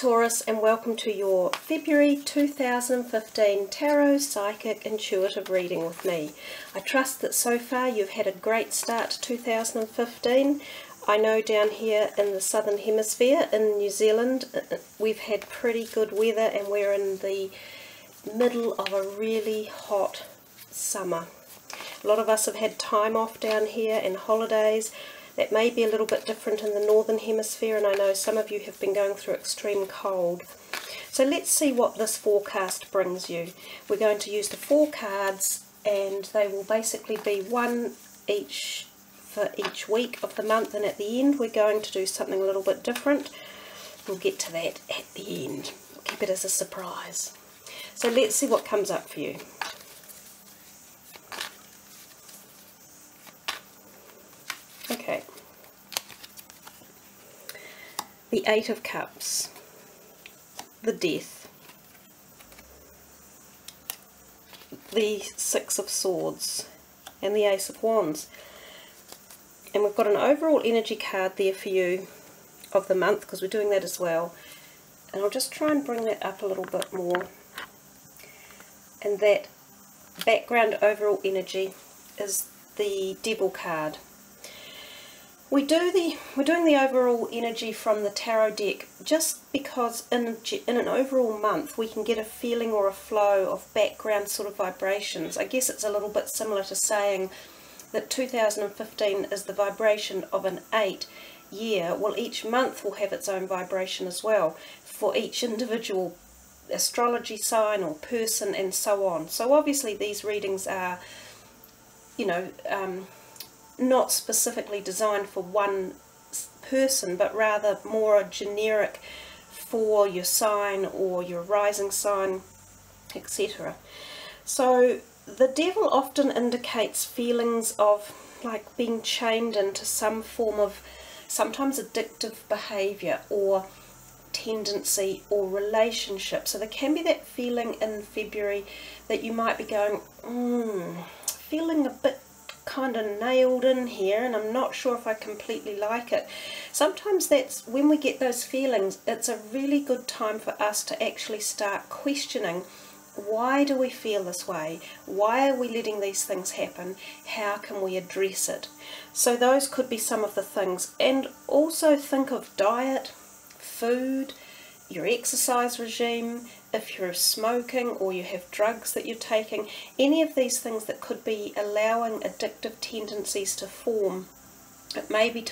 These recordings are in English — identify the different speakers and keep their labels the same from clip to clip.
Speaker 1: Taurus, and welcome to your February 2015 Tarot Psychic Intuitive reading with me. I trust that so far you've had a great start to 2015. I know down here in the southern hemisphere in New Zealand we've had pretty good weather and we're in the middle of a really hot summer. A lot of us have had time off down here and holidays. That may be a little bit different in the northern hemisphere, and I know some of you have been going through extreme cold. So let's see what this forecast brings you. We're going to use the 4 cards, and they will basically be one each for each week of the month, and at the end we're going to do something a little bit different. We'll get to that at the end. We'll keep it as a surprise. So let's see what comes up for you. Okay, the 8 of Cups, the Death, the 6 of Swords, and the Ace of Wands. And we've got an overall energy card there for you of the month, because we're doing that as well. And I'll just try and bring that up a little bit more. And that background overall energy is the Devil card. We're doing the overall energy from the tarot deck just because in an overall month we can get a feeling or a flow of background sort of vibrations. I guess it's a little bit similar to saying that 2015 is the vibration of an 8 year. Well, each month will have its own vibration as well for each individual astrology sign or person and so on. So obviously these readings are, you know, not specifically designed for one person, but rather more generic for your sign or your rising sign, etc. So the Devil often indicates feelings of like being chained into some form of sometimes addictive behavior or tendency or relationship. So there can be that feeling in February that you might be going, feeling a bit kind of nailed in here and I'm not sure if I completely like it. Sometimes that's when we get those feelings, it's a really good time for us to actually start questioning, why do we feel this way? Why are we letting these things happen? How can we address it? So those could be some of the things. And also think of diet, food, your exercise regime, if you're smoking or you have drugs that you're taking, any of these things that could be allowing addictive tendencies to form. It may be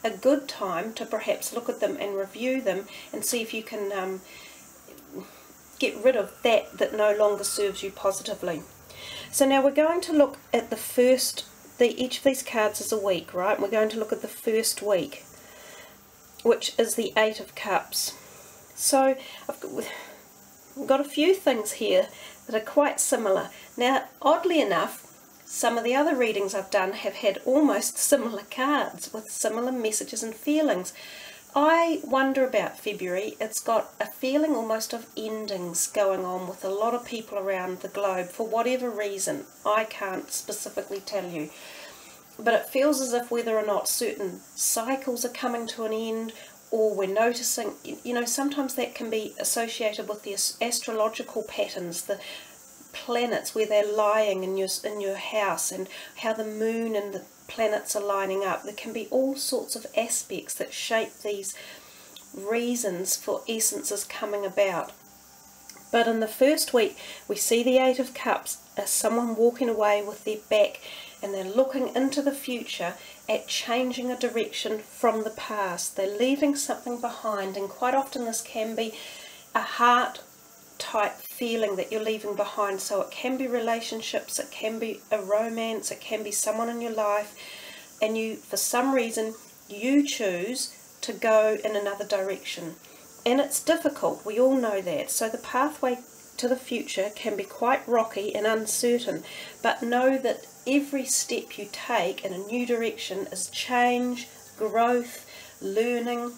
Speaker 1: a good time to perhaps look at them and review them and see if you can get rid of that no longer serves you positively. So now we're going to look at the first, each of these cards is a week, right? We're going to look at the first week, which is the 8 of Cups. So I've got a few things here that are quite similar. Now, oddly enough, some of the other readings I've done have had almost similar cards with similar messages and feelings. I wonder about February. It's got a feeling almost of endings going on with a lot of people around the globe for whatever reason. I can't specifically tell you. But it feels as if whether or not certain cycles are coming to an end, or we're noticing, you know, sometimes that can be associated with the astrological patterns, the planets where they're lying in your house and how the moon and the planets are lining up. There can be all sorts of aspects that shape these reasons for essences coming about. But in the first week we see the 8 of Cups as someone walking away with their back and they're looking into the future at changing a direction from the past. They're leaving something behind, and quite often this can be a heart type feeling that you're leaving behind. So it can be relationships, it can be a romance, it can be someone in your life, and you, for some reason, you choose to go in another direction. And it's difficult, we all know that. So the pathway to the future can be quite rocky and uncertain, but know that every step you take in a new direction is change, growth, learning.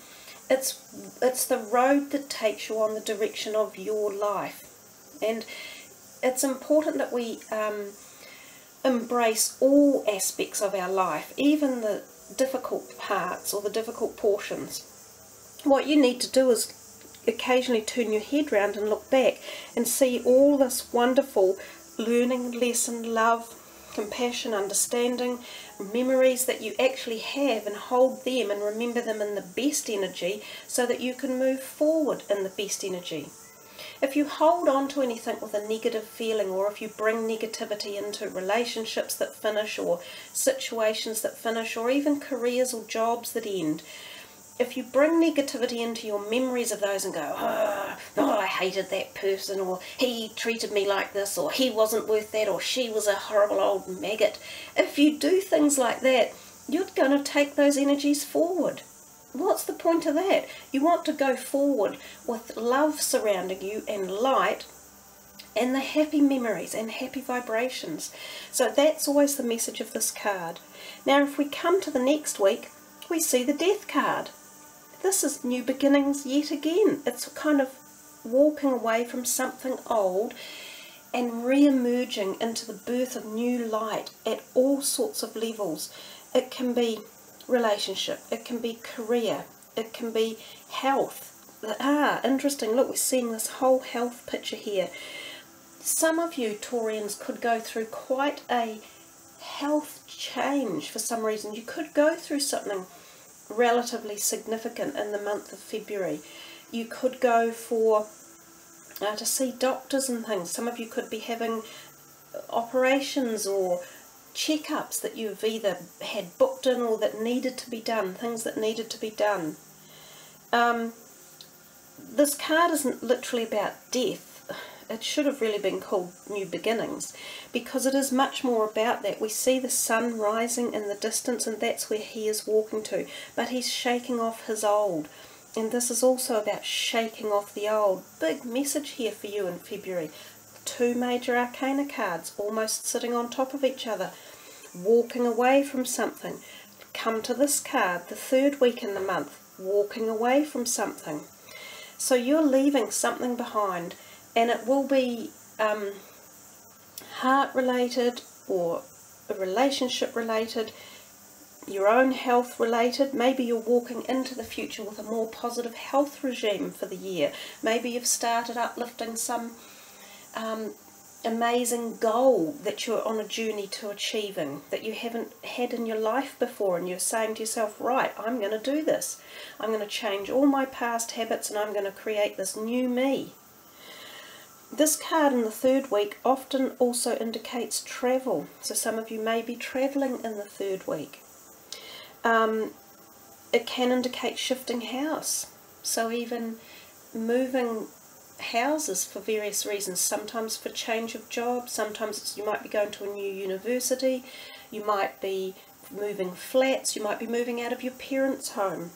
Speaker 1: It's the road that takes you on the direction of your life. And it's important that we embrace all aspects of our life, even the difficult parts or the difficult portions. What you need to do is occasionally turn your head round and look back and see all this wonderful learning, lesson, love, compassion, understanding, memories that you actually have, and hold them and remember them in the best energy so that you can move forward in the best energy. If you hold on to anything with a negative feeling, or if you bring negativity into relationships that finish, or situations that finish, or even careers or jobs that end, if you bring negativity into your memories of those and go, oh, I hated that person, or he treated me like this, or he wasn't worth that, or she was a horrible old maggot, if you do things like that, you're going to take those energies forward. What's the point of that? You want to go forward with love surrounding you, and light, and the happy memories and happy vibrations. So that's always the message of this card. Now if we come to the next week, we see the Death card. This is new beginnings yet again. It's kind of walking away from something old and re-emerging into the birth of new light at all sorts of levels. It can be relationship, it can be career, it can be health. Interesting, look, we're seeing this whole health picture here. Some of you Taurians could go through quite a health change for some reason. You could go through something relatively significant in the month of February. You could go for to see doctors and things. Some of you could be having operations or checkups that you've either had booked in or that needed to be done, things that needed to be done. This card isn't literally about death. It should have really been called New Beginnings, because it is much more about that. We see the sun rising in the distance, and that's where he is walking to, but he's shaking off his old, and this is also about shaking off the old. Big message here for you in February. Two major arcana cards almost sitting on top of each other, walking away from something. Come to this card, the third week in the month, walking away from something. So you're leaving something behind, and it will be heart related, or relationship related, your own health related. Maybe you're walking into the future with a more positive health regime for the year. Maybe you've started uplifting some amazing goal that you're on a journey to achieving that you haven't had in your life before, and you're saying to yourself, right, I'm going to do this. I'm going to change all my past habits, and I'm going to create this new me. This card in the third week often also indicates travel. So some of you may be travelling in the third week. It can indicate shifting house. So even moving houses for various reasons, sometimes for change of job, sometimes you might be going to a new university, you might be moving flats, you might be moving out of your parents' home.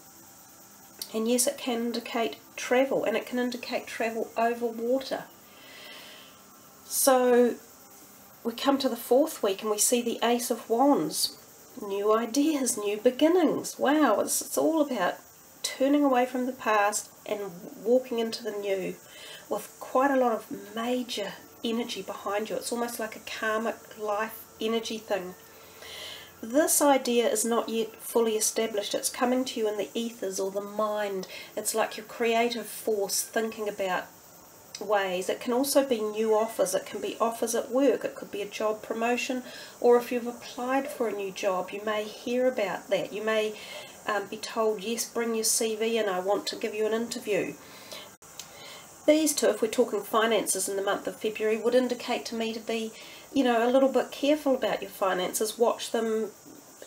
Speaker 1: And yes, it can indicate travel, and it can indicate travel over water. So we come to the fourth week and we see the Ace of Wands. New ideas, new beginnings. Wow, it's all about turning away from the past and walking into the new with quite a lot of major energy behind you. It's almost like a karmic life energy thing. This idea is not yet fully established. It's coming to you in the ethers or the mind. It's like your creative force thinking about ways. It can also be new offers. It can be offers at work. It could be a job promotion, or if you've applied for a new job, you may hear about that. You may be told, yes, bring your CV and I want to give you an interview. These two, if we're talking finances in the month of February, would indicate to me to be, you know, a little bit careful about your finances. Watch them.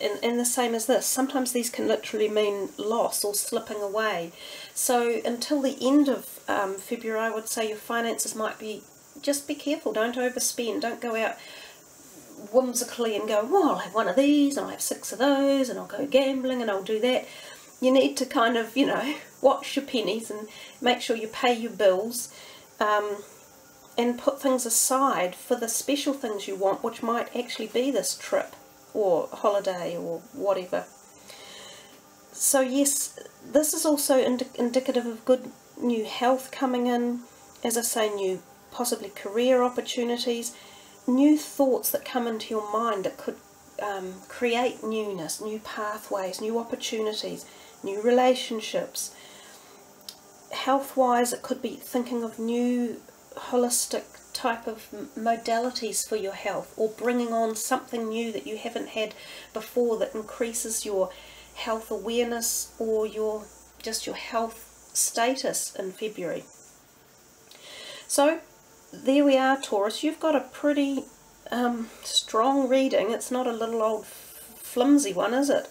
Speaker 1: And the same as this, sometimes these can literally mean loss or slipping away. So until the end of February, I would say your finances might be, just be careful, don't overspend, don't go out whimsically and go, well, I'll have one of these and I'll have 6 of those and I'll go gambling and I'll do that. You need to kind of, you know, watch your pennies and make sure you pay your bills, and put things aside for the special things you want, which might actually be this trip or holiday or whatever. So yes, this is also indicative of good new health coming in, as I say, new possibly career opportunities, new thoughts that come into your mind that could create newness, new pathways, new opportunities, new relationships. health-wise, it could be thinking of new holistic type of modalities for your health, or bringing on something new that you haven't had before that increases your health awareness or just your health status in February. So there we are, Taurus. You've got a pretty strong reading. It's not a little old flimsy one, is it?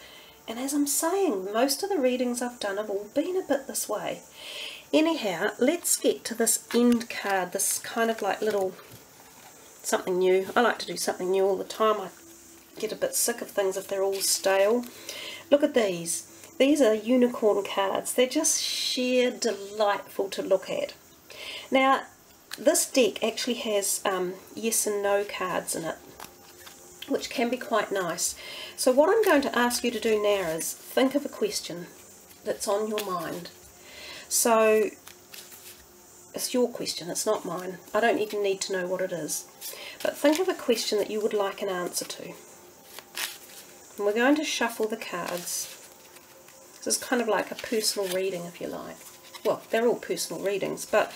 Speaker 1: And as I'm saying, most of the readings I've done have all been a bit this way. Anyhow, let's get to this end card, this kind of like little something new. I like to do something new all the time. I get a bit sick of things if they're all stale. Look at these. These are unicorn cards. They're just sheer delightful to look at. Now, this deck actually has yes and no cards in it, which can be quite nice. So what I'm going to ask you to do now is think of a question that's on your mind. So it's your question, it's not mine. I don't even need to know what it is. But think of a question that you would like an answer to. And we're going to shuffle the cards. This is kind of like a personal reading, if you like. Well, they're all personal readings, but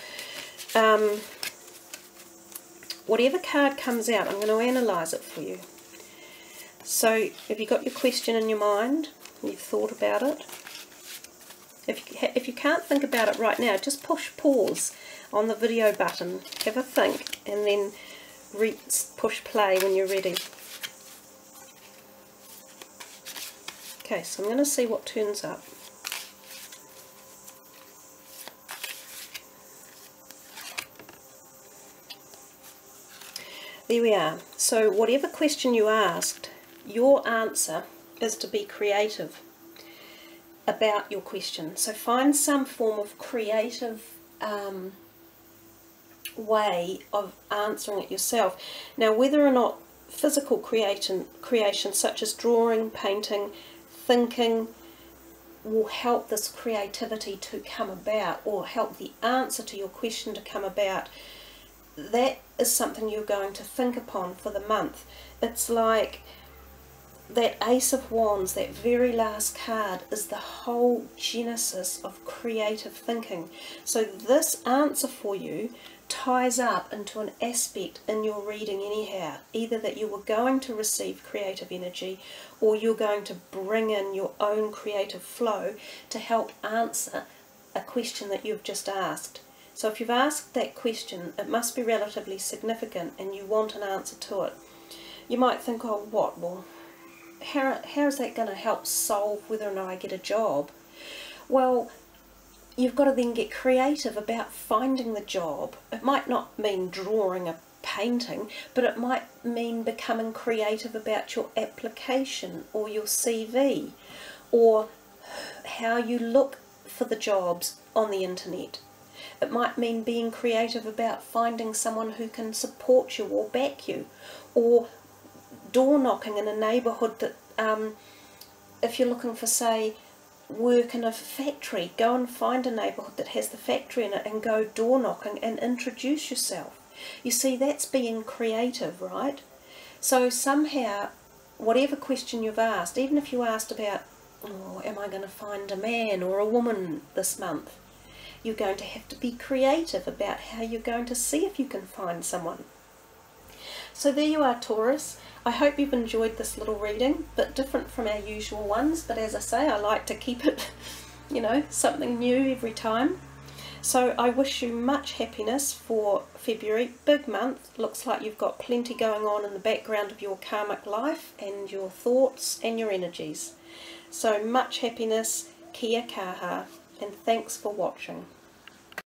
Speaker 1: whatever card comes out, I'm going to analyse it for you. So, have you got your question in your mind? You've thought about it? If you can't think about it right now, just push pause on the video button, have a think, and then push play when you're ready. Okay, so I'm going to see what turns up. There we are. So whatever question you asked, your answer is to be creative about your question. So find some form of creative way of answering it yourself. Now, whether or not physical creation such as drawing, painting, thinking will help this creativity to come about, or help the answer to your question to come about, that is something you're going to think upon for the month. It's like that Ace of Wands, that very last card, is the whole genesis of creative thinking. So this answer for you ties up into an aspect in your reading anyhow, either that you were going to receive creative energy, or you're going to bring in your own creative flow to help answer a question that you've just asked. So if you've asked that question, it must be relatively significant and you want an answer to it. You might think, oh, what? Well, how is that going to help solve whether or not I get a job? Well, you've got to then get creative about finding the job. It might not mean drawing a painting, but it might mean becoming creative about your application or your CV, or how you look for the jobs on the internet. It might mean being creative about finding someone who can support you or back you, or door knocking in a neighbourhood that, if you're looking for, say, work in a factory, go and find a neighbourhood that has the factory in it and go door knocking and introduce yourself. You see, that's being creative, right? So somehow, whatever question you've asked, even if you asked about, oh, am I going to find a man or a woman this month, you're going to have to be creative about how you're going to see if you can find someone. So there you are, Taurus. I hope you've enjoyed this little reading, bit different from our usual ones, but as I say, I like to keep it, you know, something new every time. So I wish you much happiness for February. Big month. Looks like you've got plenty going on in the background of your karmic life and your thoughts and your energies. So much happiness, kia kaha, and thanks for watching.